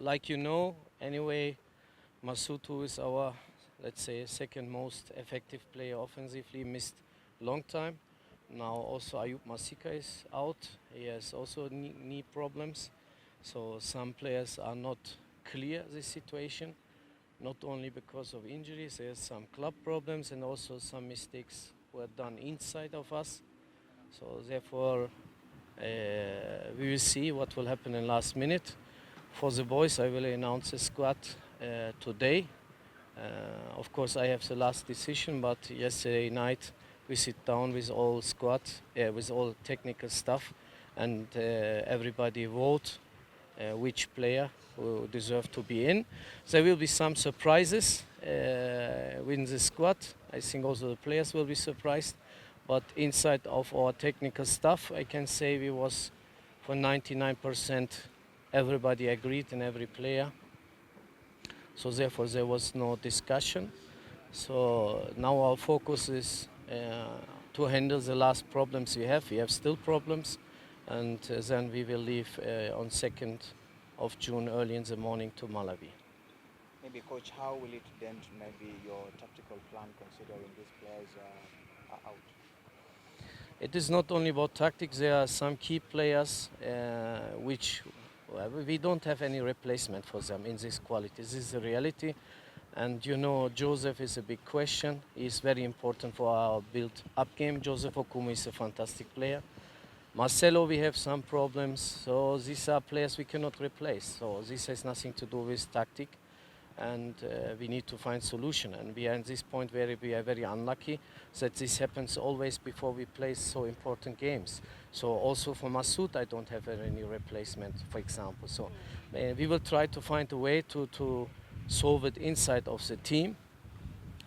like you know, anyway, Masutu is our, let's say, second most effective player offensively, missed long time. Now also Ayub Masika is out. He has also knee problems. So some players are not clear this situation, not only because of injuries, there's some club problems and also some mistakes were done inside of us. So therefore, we will see what will happen in last minute. For the boys, I will announce a squad today. Of course, I have the last decision, but yesterday night we sit down with all squad, with all technical staff, and everybody vote which player who deserve to be in. There will be some surprises within the squad. I think also the players will be surprised. But inside of our technical staff, I can say we was for 99% everybody agreed and every player. So therefore there was no discussion. So now our focus is to handle the last problems we have. We have still problems, and then we will leave on 2nd of June early in the morning to Malawi. Maybe coach, how will it dent maybe your tactical plan considering these players are out? It is not only about tactics. There are some key players which we don't have any replacement for them in this quality. This is the reality. And you know, Joseph is a big question. He's very important for our build-up game. Joseph Okumu is a fantastic player. Marcelo, we have some problems. So these are players we cannot replace. So this has nothing to do with tactic. And we need to find solution. And we are at this point where we are very unlucky that this happens always before we play so important games. So also for Masoud, I don't have any replacement, for example. So we will try to find a way to solve it inside of the team,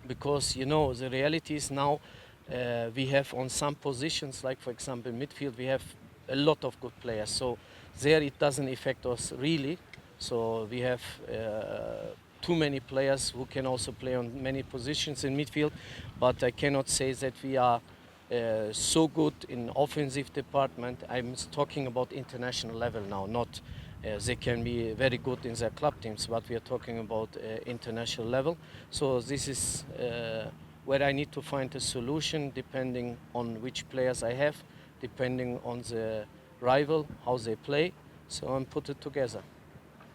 because you know the reality is now we have on some positions, like for example midfield, we have a lot of good players. So there it doesn't affect us really. So we have too many players who can also play on many positions in midfield, but I cannot say that we are so good in offensive department. I'm talking about international level now, not they can be very good in their club teams, but we are talking about international level. So this is where I need to find a solution depending on which players I have, depending on the rival, how they play, so I'm put it together.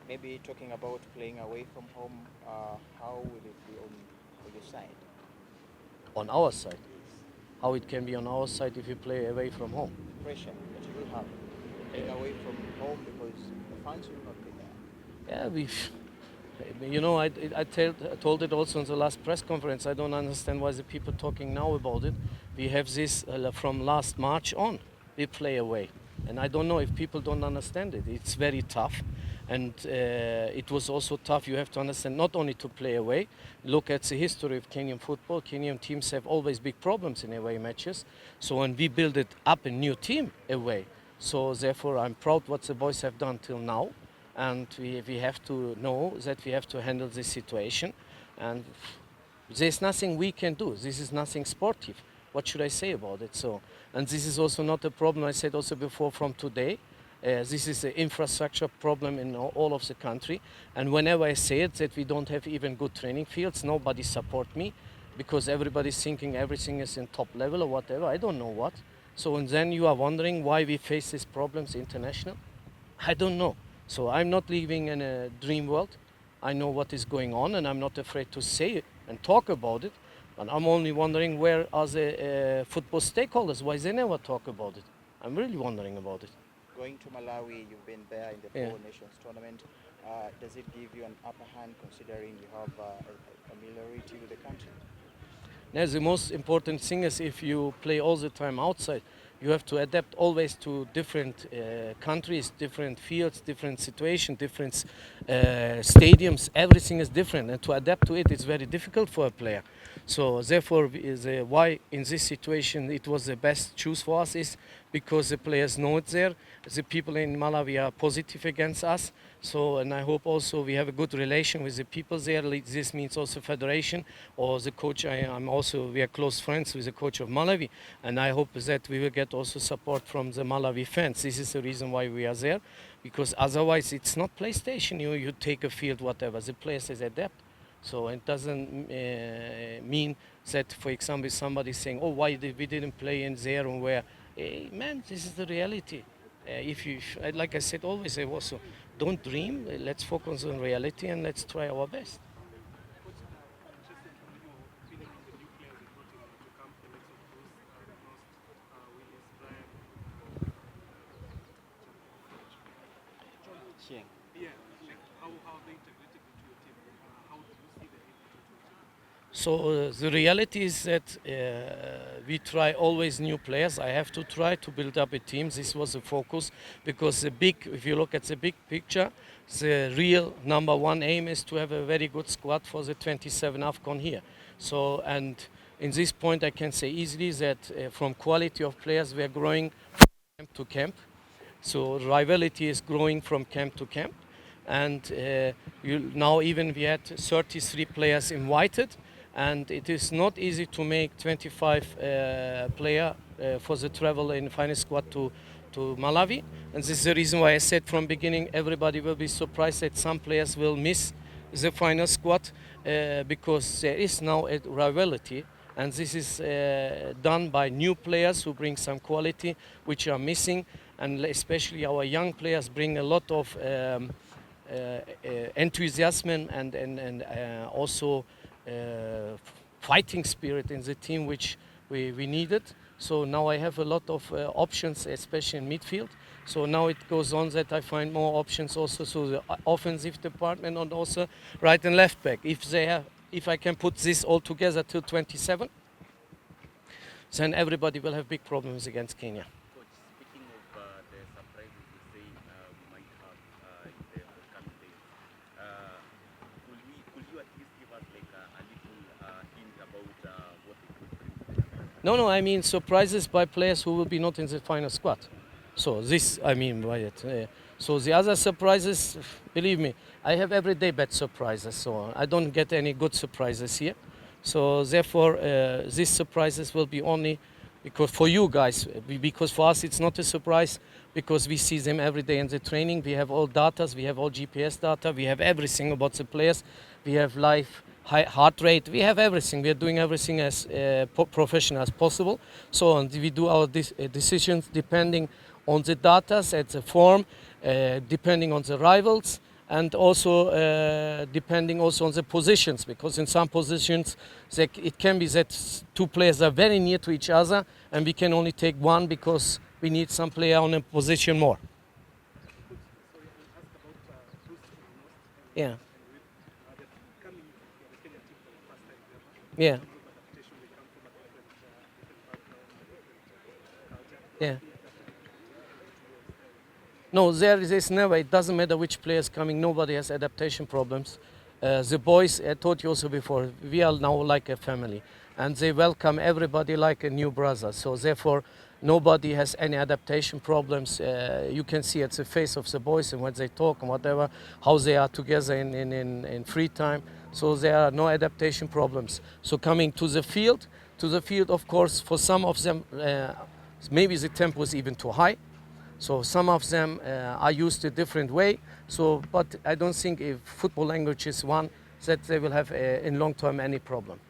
Maybe talking about playing away from home, how will it be on your side? On our side? How it can be on our side if you play away from home? Pressure that you will have playing away from home because the fans will not be there. Yeah, you know, I told it also in the last press conference. I don't understand why the people talking now about it. We have this from last March on. We play away. And I don't know if people don't understand it. It's very tough. And it was also tough. You have to understand not only to play away. Look at the history of Kenyan football. Kenyan teams have always big problems in away matches. So when we build it up a new team away, so therefore I'm proud what the boys have done till now. And we have to know that we have to handle this situation. And there's nothing we can do. This is nothing sportive. What should I say about it? So, and this is also not a problem. I said also before from today. This is an infrastructure problem in all of the country. And whenever I say it, that we don't have even good training fields, nobody support me, because everybody's thinking everything is in top level or whatever. I don't know what. So and then you are wondering why we face these problems international. I don't know. So I'm not living in a dream world. I know what is going on, and I'm not afraid to say it and talk about it. And I'm only wondering where are the football stakeholders, why they never talk about it. I'm really wondering about it. Going to Malawi, you've been there in the Four Nations tournament. Does it give you an upper hand considering you have a familiarity with the country? Now, the most important thing is if you play all the time outside, you have to adapt always to different countries, different fields, different situations, different stadiums. Everything is different, and to adapt to it is very difficult for a player. So therefore, why in this situation it was the best choice for us is because the players know it there. The people in Malawi are positive against us. So, and I hope also we have a good relation with the people there. This means also federation or the coach. We are close friends with the coach of Malawi, and I hope that we will get also support from the Malawi fans. This is the reason why we are there. because otherwise it's not PlayStation. You take a field, whatever. The players is adapt. So it doesn't mean that, for example, somebody saying, "Oh, why did we didn't play in there and where?" Hey, man, this is the reality. If you, like I said, always I also don't dream. Let's focus on reality and let's try our best. King. So the reality is that we try always new players. I have to try to build up a team. This was the focus because if you look at the big picture, the real number one aim is to have a very good squad for the 27 AFCON here. So, and in this point I can say easily that from quality of players we are growing from camp to camp. So rivalry is growing from camp to camp. And now even we had 33 players invited, and it is not easy to make 25 player for the travel in final squad to Malawi. And this is the reason why I said from beginning everybody will be surprised that some players will miss the final squad because there is now a rivalry, and this is done by new players who bring some quality which are missing, and especially our young players bring a lot of enthusiasm and also fighting spirit in the team which we needed. So now I have a lot of options, especially in midfield. So now it goes on that I find more options also to the offensive department and also right and left back. If I can put this all together till 27, then everybody will have big problems against Kenya. Coach, speaking of the surprises you say we might have in the forthcoming days, could you at least give us like a little hint about what it could bring? No, I mean surprises by players who will be not in the final squad. So this I mean by it. So the other surprises, believe me, I have every day bad surprises. So I don't get any good surprises here. So therefore, these surprises will be only because for you guys, because for us it's not a surprise because we see them every day in the training. We have all data, we have all GPS data, we have everything about the players, we have live heart rate, we have everything. We are doing everything as professional as possible. So and we do our decisions depending on the data, at the form, depending on the rivals, and also depending also on the positions, because in some positions it can be that two players are very near to each other and we can only take one because we need some player on a position more. Yeah. Yeah. Yeah. No, there is never. It doesn't matter which player is coming. Nobody has adaptation problems. The boys, I told you also before, we are now like a family, and they welcome everybody like a new brother. So therefore, nobody has any adaptation problems. You can see at the face of the boys and when they talk and whatever, how they are together in free time. So there are no adaptation problems. So coming to the field, of course, for some of them, maybe the tempo is even too high. So some of them are used a different way. So, but I don't think if football language is one, that they will have in long term any problem.